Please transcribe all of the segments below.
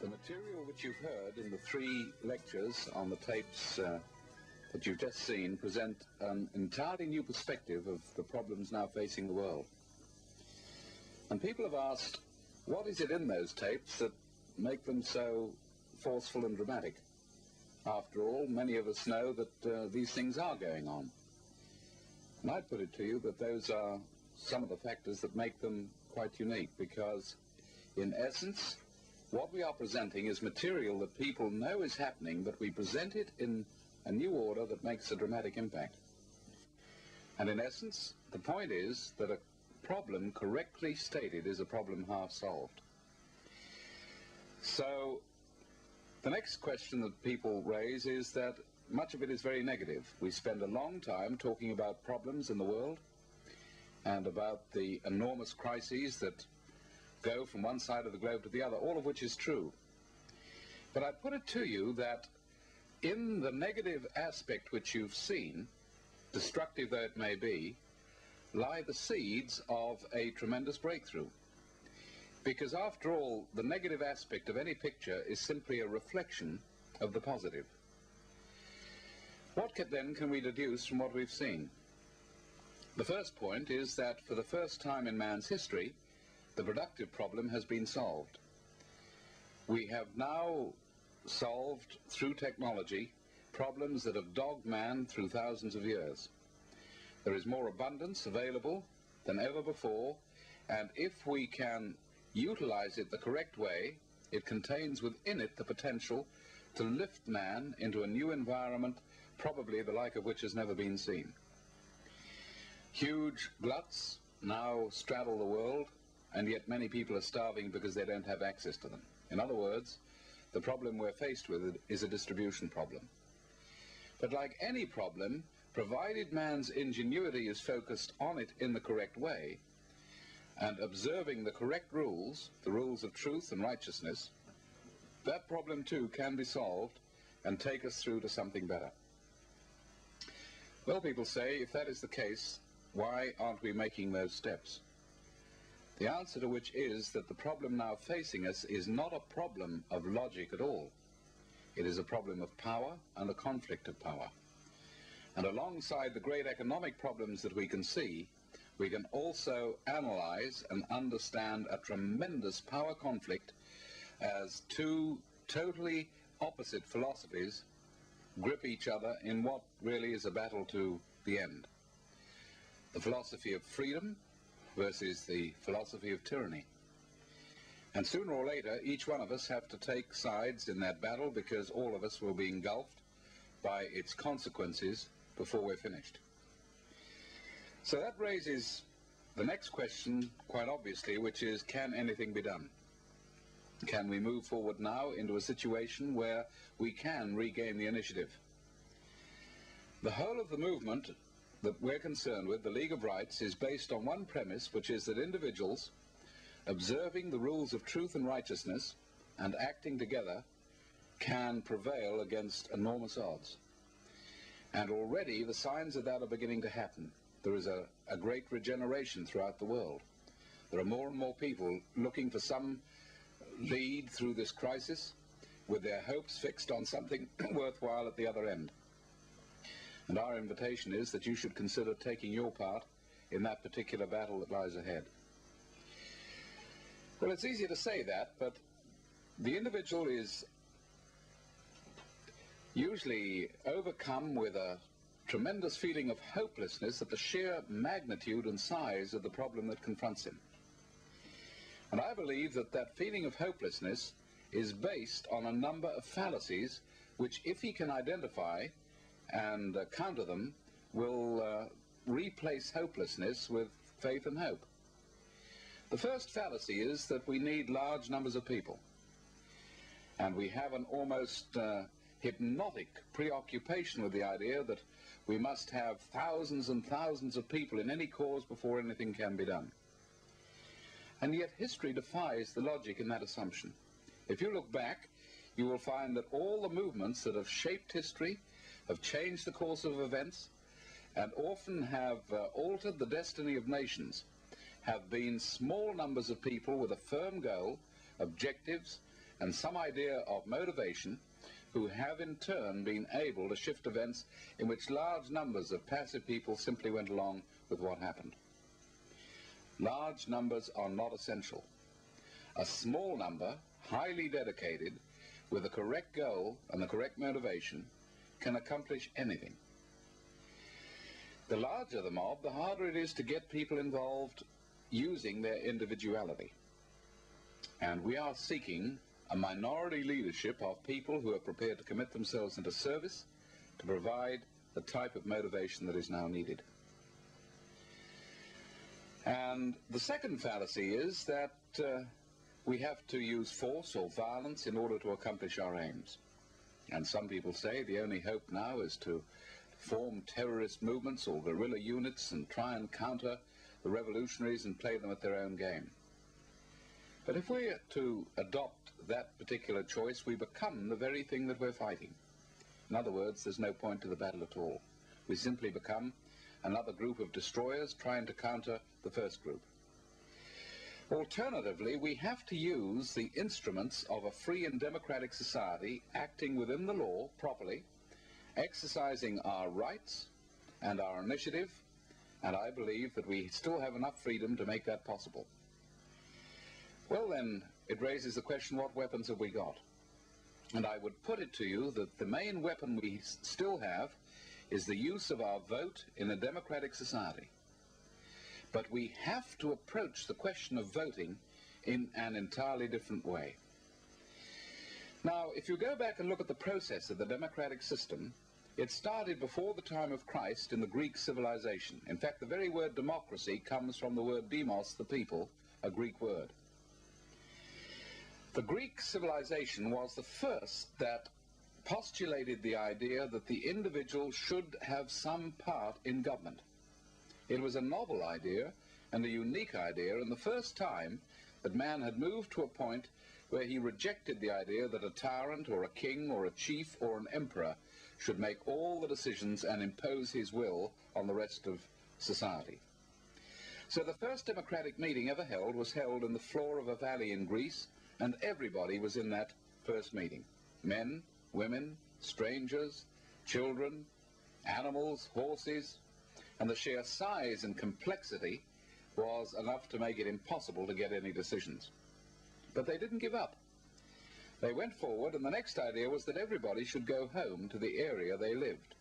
The material which you've heard in the 3 lectures on the tapes that you've just seen present an entirely new perspective of the problems now facing the world. And people have asked, what is it in those tapes that make them so forceful and dramatic? After all, many of us know that these things are going on. And I'd put it to you that those are some of the factors that make them quite unique, because in essence, what we are presenting is material that people know is happening, but we present it in a new order that makes a dramatic impact. And in essence, the point is that a problem correctly stated is a problem half solved. So the next question that people raise is that much of it is very negative. We spend a long time talking about problems in the world and about the enormous crises that go from one side of the globe to the other, all of which is true. But I put it to you that in the negative aspect which you've seen, destructive though it may be, lie the seeds of a tremendous breakthrough. Because after all, the negative aspect of any picture is simply a reflection of the positive. What then can we deduce from what we've seen? The first point is that for the first time in man's history, the productive problem has been solved. We have now solved, through technology, problems that have dogged man through thousands of years. There is more abundance available than ever before, and if we can utilize it the correct way, it contains within it the potential to lift man into a new environment, probably the like of which has never been seen. Huge gluts now straddle the world, and yet many people are starving because they don't have access to them. In other words, the problem we're faced with is a distribution problem. But like any problem, provided man's ingenuity is focused on it in the correct way, and observing the correct rules, the rules of truth and righteousness, that problem too can be solved and take us through to something better. Well, people say, if that is the case, why aren't we making those steps? The answer to which is that the problem now facing us is not a problem of logic at all. It is a problem of power and a conflict of power. And alongside the great economic problems that we can see, we can also analyze and understand a tremendous power conflict as 2 totally opposite philosophies grip each other in what really is a battle to the end. The philosophy of freedom versus the philosophy of tyranny. And sooner or later, each one of us have to take sides in that battle, because all of us will be engulfed by its consequences before we're finished. So that raises the next question, quite obviously, which is, can anything be done? Can we move forward now into a situation where we can regain the initiative? The whole of the movement that we're concerned with, the League of Rights, is based on one premise, which is that individuals, observing the rules of truth and righteousness and acting together, can prevail against enormous odds. And already the signs of that are beginning to happen. There is a great regeneration throughout the world. There are more and more people looking for some lead through this crisis, with their hopes fixed on something worthwhile at the other end. And our invitation is that you should consider taking your part in that particular battle that lies ahead. Well, it's easy to say that, but the individual is usually overcome with a tremendous feeling of hopelessness at the sheer magnitude and size of the problem that confronts him. And I believe that that feeling of hopelessness is based on a number of fallacies which, if he can identify and counter them, will replace hopelessness with faith and hope. The first fallacy is that we need large numbers of people. And we have an almost hypnotic preoccupation with the idea that we must have thousands and thousands of people in any cause before anything can be done. And yet history defies the logic in that assumption. If you look back, you will find that all the movements that have shaped history, have changed the course of events, and often have altered the destiny of nations, have been small numbers of people with a firm goal, objectives, and some idea of motivation, who have in turn been able to shift events in which large numbers of passive people simply went along with what happened. Large numbers are not essential. A small number, highly dedicated, with the correct goal and the correct motivation, can accomplish anything. The larger the mob, the harder it is to get people involved using their individuality. And we are seeking a minority leadership of people who are prepared to commit themselves into service to provide the type of motivation that is now needed. And the second fallacy is that we have to use force or violence in order to accomplish our aims. And some people say the only hope now is to form terrorist movements or guerrilla units and try and counter the revolutionaries and play them at their own game. But if we are to adopt that particular choice, we become the very thing that we're fighting. In other words, there's no point to the battle at all. We simply become another group of destroyers trying to counter the first group. Alternatively, we have to use the instruments of a free and democratic society acting within the law properly, exercising our rights and our initiative, and I believe that we still have enough freedom to make that possible. Well then, it raises the question, what weapons have we got? And I would put it to you that the main weapon we still have is the use of our vote in a democratic society. But we have to approach the question of voting in an entirely different way. Now, if you go back and look at the process of the democratic system, it started before the time of Christ in the Greek civilization. In fact, the very word democracy comes from the word demos, the people, a Greek word. The Greek civilization was the first that postulated the idea that the individual should have some part in government. It was a novel idea and a unique idea, and the first time that man had moved to a point where he rejected the idea that a tyrant or a king or a chief or an emperor should make all the decisions and impose his will on the rest of society. So the first democratic meeting ever held was held in the floor of a valley in Greece, and everybody was in that first meeting. Men, women, strangers, children, animals, horses, and the sheer size and complexity was enough to make it impossible to get any decisions. But they didn't give up. They went forward, and the next idea was that everybody should go home to the area they lived.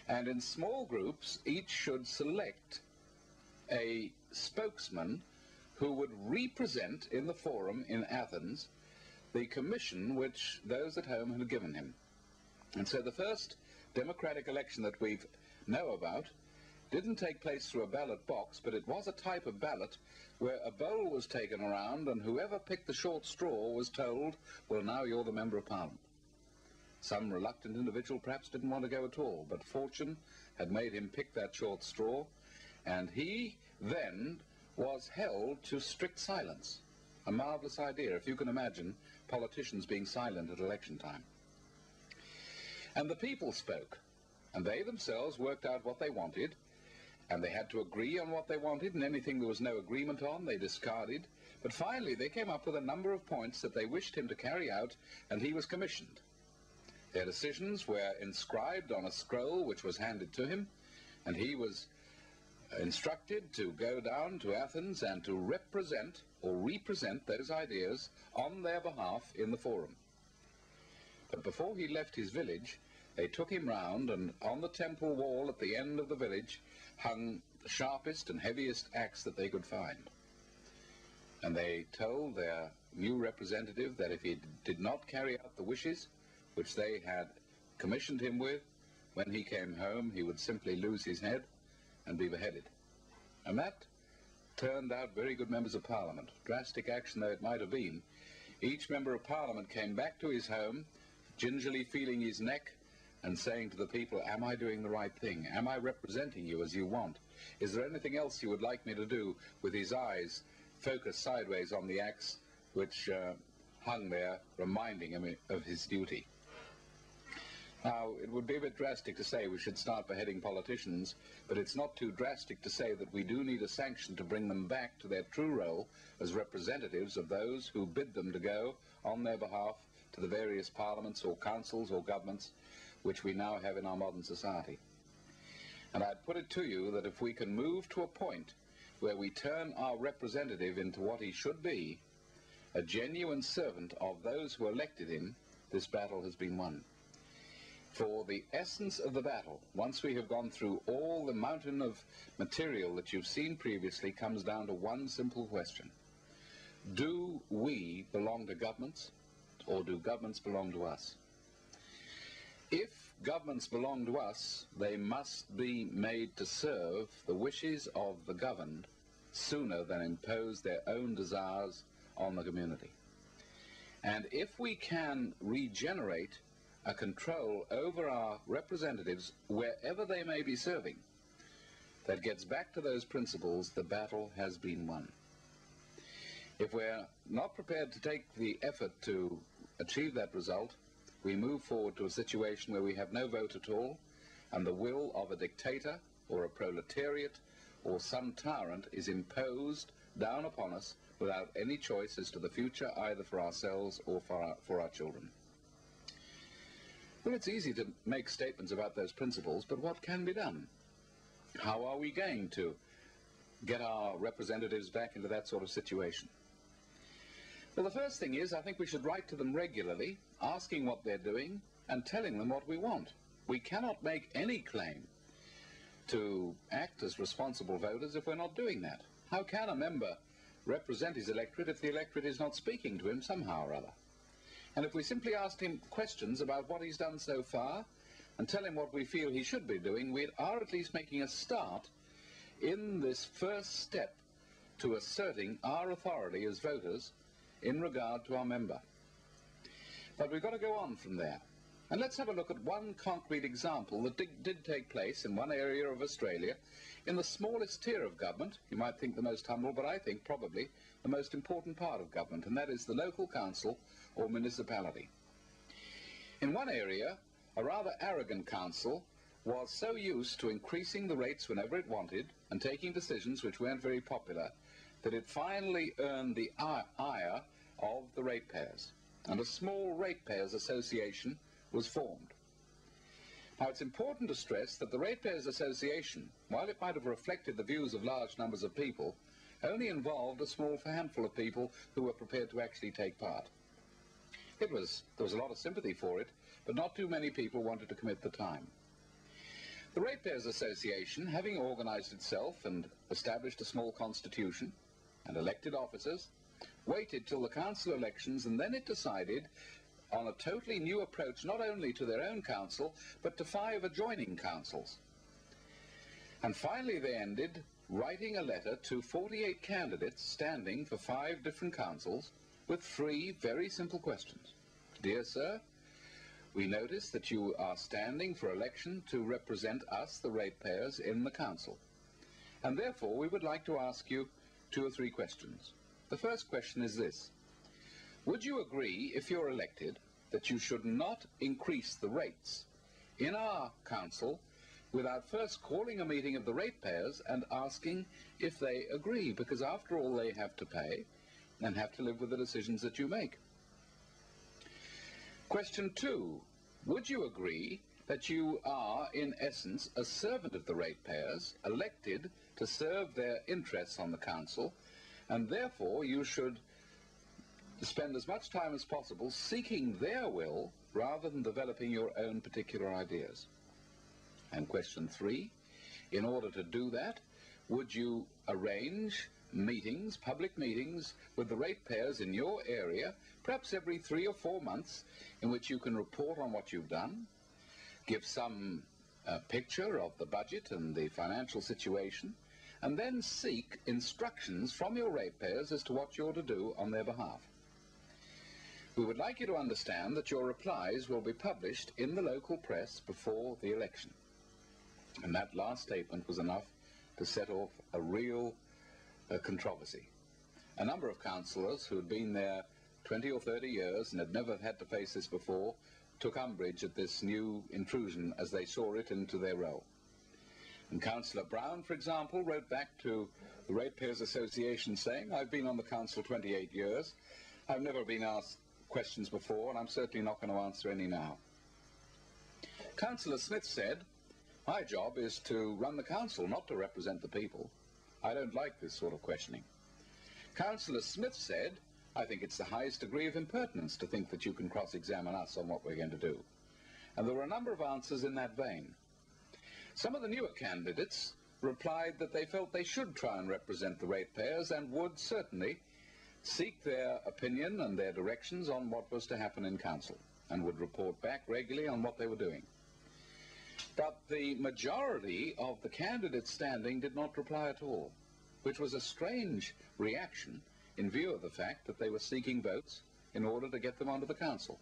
And in small groups, each should select a spokesman who would represent in the forum in Athens the commission which those at home had given him. And so the first democratic election that we know about didn't take place through a ballot box, but it was a type of ballot where a bowl was taken around, and whoever picked the short straw was told, well, now you're the Member of Parliament. Some reluctant individual perhaps didn't want to go at all, but fortune had made him pick that short straw, and he then was held to strict silence. A marvelous idea, if you can imagine politicians being silent at election time. And the people spoke, and they themselves worked out what they wanted, and they had to agree on what they wanted, and anything there was no agreement on, they discarded. But finally, they came up with a number of points that they wished him to carry out, and he was commissioned. Their decisions were inscribed on a scroll which was handed to him, and he was instructed to go down to Athens and to represent or represent those ideas on their behalf in the forum. But before he left his village, they took him round, and on the temple wall at the end of the village hung the sharpest and heaviest axe that they could find. And they told their new representative that if he did not carry out the wishes which they had commissioned him with, when he came home he would simply lose his head and be beheaded. And that turned out very good members of Parliament. Drastic action though it might have been, each member of Parliament came back to his home, gingerly feeling his neck and saying to the people, am I doing the right thing? Am I representing you as you want? Is there anything else you would like me to do? With his eyes focused sideways on the axe which hung there, reminding him of his duty. Now, it would be a bit drastic to say we should start beheading politicians, but it's not too drastic to say that we do need a sanction to bring them back to their true role as representatives of those who bid them to go on their behalf to the various parliaments or councils or governments which we now have in our modern society. And I'd put it to you that if we can move to a point where we turn our representative into what he should be, a genuine servant of those who elected him, this battle has been won. For the essence of the battle, once we have gone through all the mountain of material that you've seen previously, comes down to one simple question. Do we belong to governments, or do governments belong to us? If governments belong to us, they must be made to serve the wishes of the governed sooner than impose their own desires on the community. And if we can regenerate a control over our representatives wherever they may be serving, that gets back to those principles, the battle has been won. If we're not prepared to take the effort to achieve that result, we move forward to a situation where we have no vote at all, and the will of a dictator or a proletariat or some tyrant is imposed down upon us without any choice as to the future either for ourselves or for our children. Well, it's easy to make statements about those principles, but what can be done? How are we going to get our representatives back into that sort of situation? Well, the first thing is, I think we should write to them regularly, asking what they're doing and telling them what we want. We cannot make any claim to act as responsible voters if we're not doing that. How can a member represent his electorate if the electorate is not speaking to him somehow or other? And if we simply asked him questions about what he's done so far and tell him what we feel he should be doing, we are at least making a start in this first step to asserting our authority as voters in regard to our member. But we've got to go on from there. And let's have a look at one concrete example that did take place in one area of Australia, in the smallest tier of government. You might think the most humble, but I think probably the most important part of government, and that is the local council or municipality. In one area, a rather arrogant council was so used to increasing the rates whenever it wanted and taking decisions which weren't very popular that it finally earned the ire of the ratepayers, and a small ratepayers association was formed. Now, it's important to stress that the Ratepayers Association, while it might have reflected the views of large numbers of people, only involved a small handful of people who were prepared to actually take part. There was a lot of sympathy for it, but not too many people wanted to commit the time. The Ratepayers Association, having organized itself and established a small constitution and elected officers, waited till the council elections, and then it decided on a totally new approach, not only to their own council, but to 5 adjoining councils. And finally they ended writing a letter to 48 candidates standing for 5 different councils with 3 very simple questions. Dear sir, we notice that you are standing for election to represent us, the ratepayers, in the council. And therefore we would like to ask you 2 or 3 questions. The first question is this. Would you agree, if you're elected, that you should not increase the rates in our council without first calling a meeting of the ratepayers and asking if they agree? Because after all, they have to pay and have to live with the decisions that you make. Question 2. Would you agree that you are, in essence, a servant of the ratepayers, elected to serve their interests on the council, and therefore you should spend as much time as possible seeking their will rather than developing your own particular ideas? And question 3, in order to do that, would you arrange meetings, public meetings, with the ratepayers in your area, perhaps every 3 or 4 months, in which you can report on what you've done, give some picture of the budget and the financial situation, and then seek instructions from your ratepayers as to what you're to do on their behalf? We would like you to understand that your replies will be published in the local press before the election. And that last statement was enough to set off a real controversy. A number of councillors who had been there 20 or 30 years and had never had to face this before took umbrage at this new intrusion as they saw it into their role. And Councillor Brown, for example, wrote back to the Ratepayers Association saying, "I've been on the council 28 years. I've never been asked questions before, and I'm certainly not going to answer any now." Councillor Smith said, "My job is to run the council, not to represent the people. I don't like this sort of questioning." Councillor Smith said, "I think it's the highest degree of impertinence to think that you can cross-examine us on what we're going to do." And there were a number of answers in that vein. Some of the newer candidates replied that they felt they should try and represent the ratepayers and would certainly seek their opinion and their directions on what was to happen in council, and would report back regularly on what they were doing. But the majority of the candidates standing did not reply at all, which was a strange reaction in view of the fact that they were seeking votes in order to get them onto the council.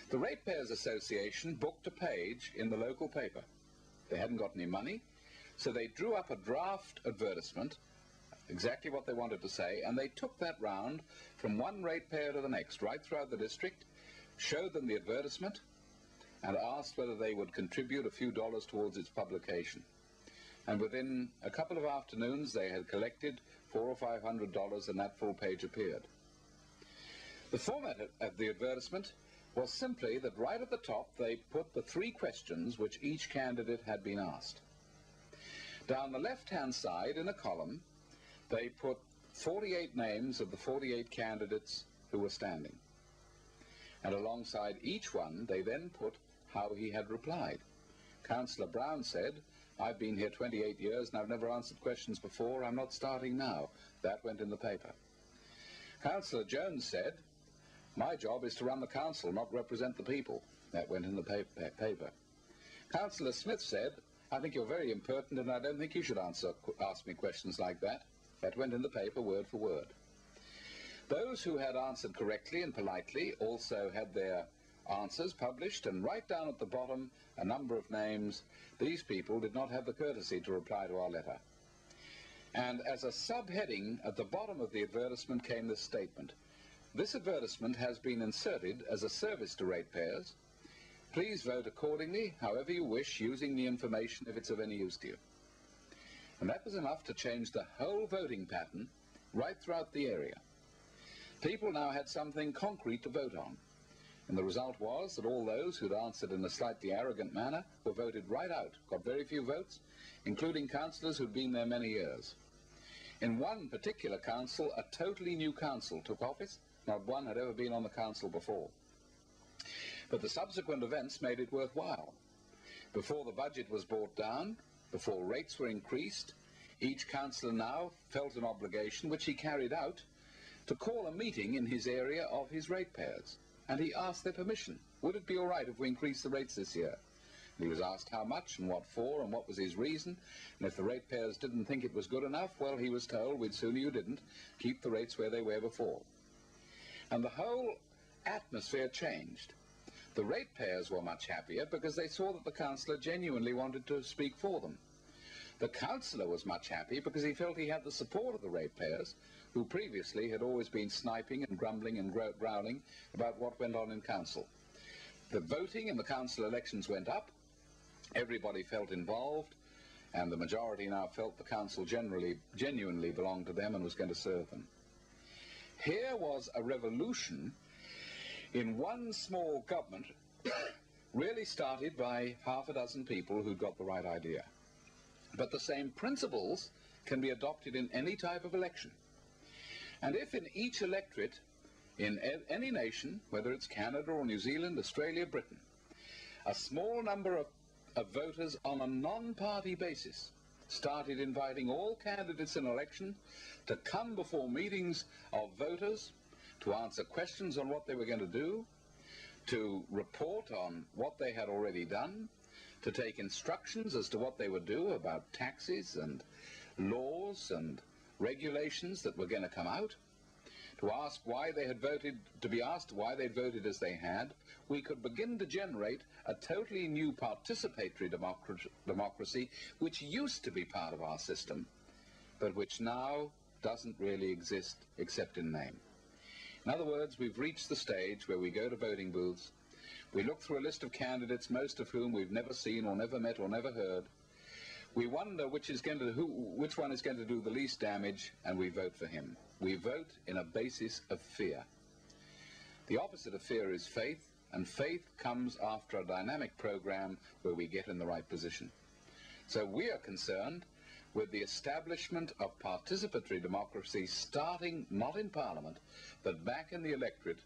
The Ratepayers Association booked a page in the local paper. They hadn't got any money, so they drew up a draft advertisement, exactly what they wanted to say, and they took that round from one ratepayer to the next, right throughout the district, showed them the advertisement, and asked whether they would contribute a few dollars towards its publication. And within a couple of afternoons, they had collected $400 or $500, and that full page appeared. The format of the advertisement was simply that right at the top they put the 3 questions which each candidate had been asked. Down the left-hand side in a column, they put 48 names of the 48 candidates who were standing. And alongside each one, they then put how he had replied. Councillor Brown said, "I've been here 28 years and I've never answered questions before. I'm not starting now." That went in the paper. Councillor Jones said, "My job is to run the council, not represent the people." That went in the paper. Councillor Smith said, "I think you're very impertinent and I don't think you should ask me questions like that." That went in the paper word for word. Those who had answered correctly and politely also had their answers published, and right down at the bottom, a number of names. These people did not have the courtesy to reply to our letter. And as a subheading at the bottom of the advertisement came this statement: "This advertisement has been inserted as a service to ratepayers. Please vote accordingly, however you wish, using the information if it's of any use to you." And that was enough to change the whole voting pattern right throughout the area. People now had something concrete to vote on, and the result was that all those who'd answered in a slightly arrogant manner were voted right out, got very few votes, including councillors who'd been there many years. In one particular council, a totally new council took office. Not one had ever been on the council before. But the subsequent events made it worthwhile. Before the budget was brought down, before rates were increased, each councillor now felt an obligation, which he carried out, to call a meeting in his area of his ratepayers. And he asked their permission. Would it be all right if we increased the rates this year? And he was asked how much and what for and what was his reason. And if the ratepayers didn't think it was good enough, well, he was told, "We'd sooner you didn't. Keep the rates where they were before." And the whole atmosphere changed. The ratepayers were much happier because they saw that the councillor genuinely wanted to speak for them. The councillor was much happy because he felt he had the support of the ratepayers, who previously had always been sniping and grumbling and growling about what went on in council. The voting in the council elections went up, everybody felt involved, and the majority now felt the council genuinely belonged to them and was going to serve them. Here was a revolution in one small government, really started by half a dozen people who got the right idea. But the same principles can be adopted in any type of election. And if in each electorate, in any nation, whether it's Canada or New Zealand, Australia, Britain, a small number of voters on a non-party basis started inviting all candidates in election to come before meetings of voters, to answer questions on what they were going to do, to report on what they had already done, to take instructions as to what they would do about taxes and laws and regulations that were going to come out, to ask why they had voted, to be asked why they'd voted as they had, we could begin to generate a totally new participatory democracy which used to be part of our system, but which now doesn't really exist except in name. In other words, we've reached the stage where we go to voting booths, We look through a list of candidates, most of whom we've never seen or never met or never heard. We wonder which one is going to do the least damage, and we vote for him. We vote in a basis of fear. The opposite of fear is faith, and faith comes after a dynamic program where we get in the right position. So we are concerned with the establishment of participatory democracy, starting not in Parliament, but back in the electorate,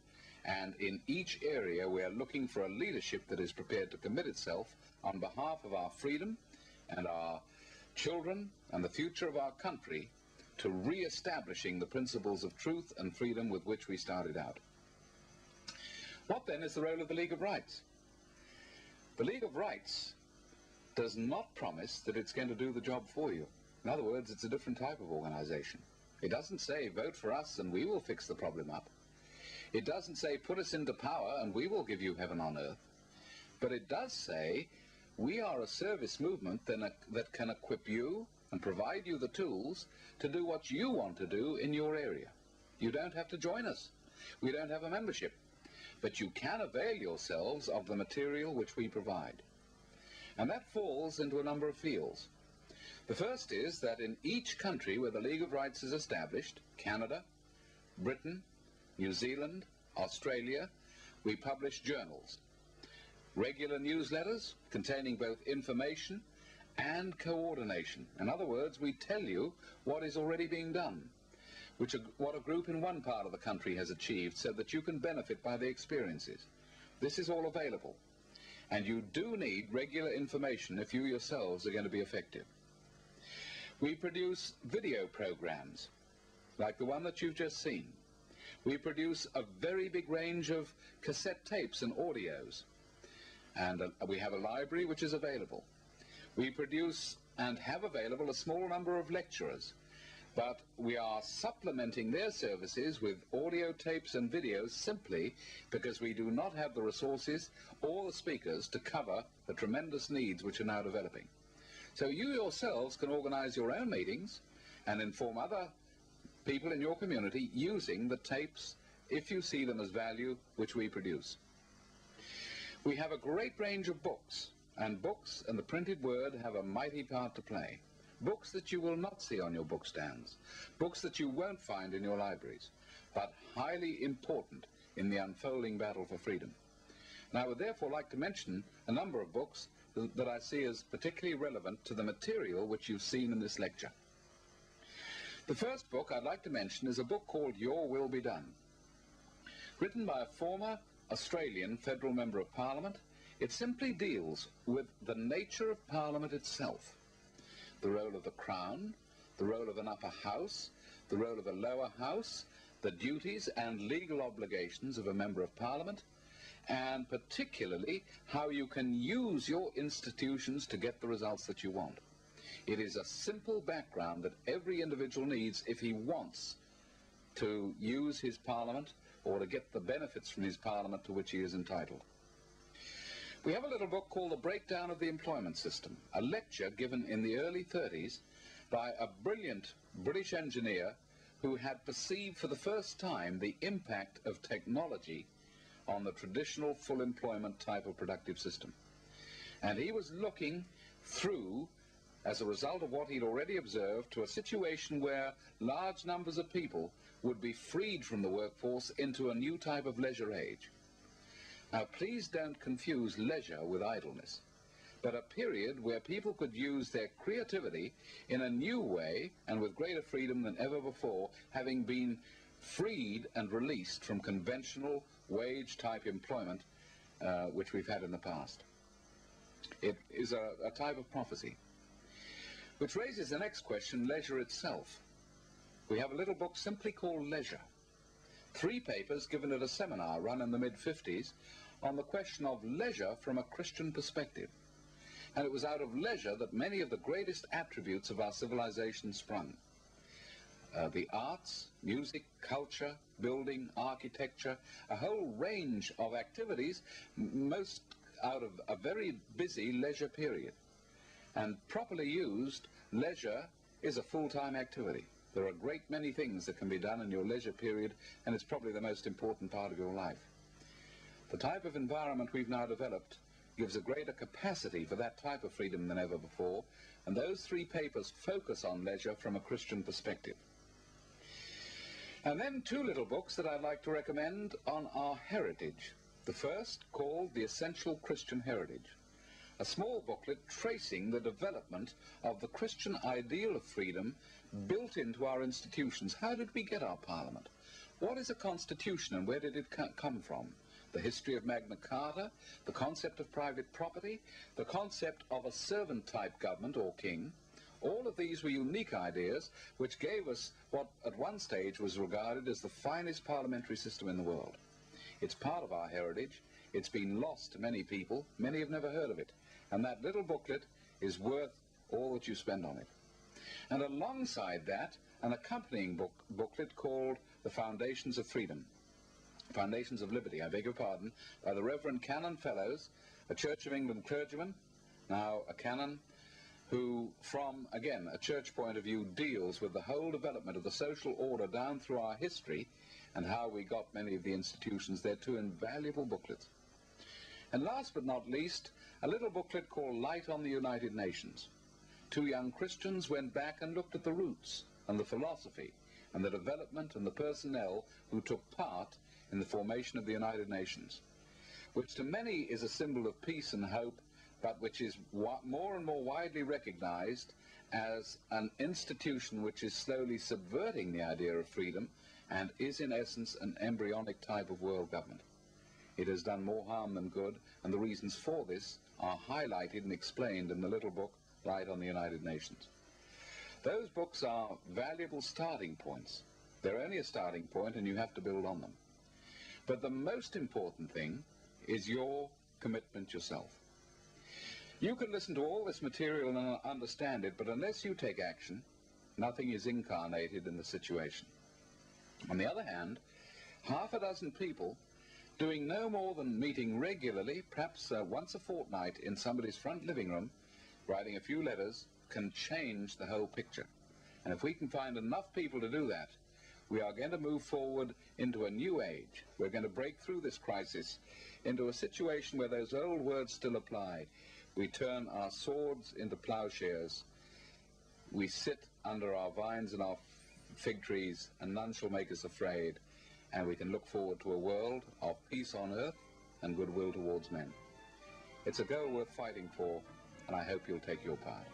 and in each area we are looking for a leadership that is prepared to commit itself on behalf of our freedom and our children and the future of our country to re-establishing the principles of truth and freedom with which we started out. What then is the role of the League of Rights? The League of Rights does not promise that it's going to do the job for you. In other words, it's a different type of organization. It doesn't say, vote for us and we will fix the problem up. It doesn't say, put us into power and we will give you heaven on earth. But it does say, we are a service movement that can equip you and provide you the tools to do what you want to do in your area. You don't have to join us. We don't have a membership. But you can avail yourselves of the material which we provide. And that falls into a number of fields. The first is that in each country where the League of Rights is established, Canada, Britain, New Zealand, Australia, we publish journals, regular newsletters containing both information and coordination. In other words, we tell you what is already being done, what a group in one part of the country has achieved, so that you can benefit by the experiences. This is all available. And you do need regular information if you yourselves are going to be effective. We produce video programs, like the one that you've just seen. We produce a very big range of cassette tapes and audios. And we have a library which is available. We produce and have available a small number of lecturers, but we are supplementing their services with audio tapes and videos simply because we do not have the resources or the speakers to cover the tremendous needs which are now developing. So you yourselves can organize your own meetings and inform other people in your community using the tapes, if you see them as value, which we produce. We have a great range of books, and books and the printed word have a mighty part to play. Books that you will not see on your book stands, books that you won't find in your libraries, but highly important in the unfolding battle for freedom. And I would therefore like to mention a number of books that I see as particularly relevant to the material which you've seen in this lecture. The first book I'd like to mention is a book called Your Will Be Done. Written by a former Australian Federal Member of Parliament, it simply deals with the nature of Parliament itself. The role of the Crown, the role of an upper house, the role of a lower house, the duties and legal obligations of a Member of Parliament, and particularly how you can use your institutions to get the results that you want. It is a simple background that every individual needs if he wants to use his Parliament or to get the benefits from his Parliament to which he is entitled. We have a little book called The Breakdown of the Employment System, a lecture given in the early 30s by a brilliant British engineer who had perceived for the first time the impact of technology on the traditional full employment type of productive system. And he was looking through, as a result of what he'd already observed, to a situation where large numbers of people would be freed from the workforce into a new type of leisure age. Now, please don't confuse leisure with idleness, but a period where people could use their creativity in a new way and with greater freedom than ever before, having been freed and released from conventional wage-type employment which we've had in the past. It is a type of prophecy, which raises the next question, leisure itself. We have a little book simply called Leisure. 3 papers given at a seminar run in the mid-50s on the question of leisure from a Christian perspective. And it was out of leisure that many of the greatest attributes of our civilization sprung. The arts, music, culture, building, architecture, a whole range of activities, most out of a very busy leisure period. And properly used, leisure is a full-time activity. There are a great many things that can be done in your leisure period, and it's probably the most important part of your life. The type of environment we've now developed gives a greater capacity for that type of freedom than ever before, and those three papers focus on leisure from a Christian perspective. And then two little books that I'd like to recommend on our heritage. The first, called The Essential Christian Heritage, a small booklet tracing the development of the Christian ideal of freedom built into our institutions. How did we get our Parliament? What is a constitution and where did it come from? The history of Magna Carta, the concept of private property, the concept of a servant-type government or king. All of these were unique ideas which gave us what at one stage was regarded as the finest parliamentary system in the world. It's part of our heritage. It's been lost to many people. Many have never heard of it. And that little booklet is worth all that you spend on it. And alongside that, an accompanying booklet called The Foundations of Freedom. Foundations of Liberty, I beg your pardon, by the Reverend Canon Fellows, a Church of England clergyman, now a canon, who, from, again, a church point of view, deals with the whole development of the social order down through our history and how we got many of the institutions. They're two invaluable booklets. And last but not least, a little booklet called Light on the United Nations. Two young Christians went back and looked at the roots and the philosophy and the development and the personnel who took part in the formation of the United Nations, which to many is a symbol of peace and hope, but which is more and more widely recognized as an institution which is slowly subverting the idea of freedom and is in essence an embryonic type of world government. It has done more harm than good, and the reasons for this are highlighted and explained in the little book, Light on the United Nations. Those books are valuable starting points. They're only a starting point, and you have to build on them. But the most important thing is your commitment yourself. You can listen to all this material and understand it, but unless you take action, nothing is incarnated in the situation. On the other hand, half a dozen people doing no more than meeting regularly, perhaps once a fortnight in somebody's front living room, writing a few letters, can change the whole picture. And if we can find enough people to do that, we are going to move forward into a new age. We're going to break through this crisis into a situation where those old words still apply. We turn our swords into plowshares. We sit under our vines and our fig trees, and none shall make us afraid. And we can look forward to a world of peace on earth and goodwill towards men. It's a goal worth fighting for, and I hope you'll take your part.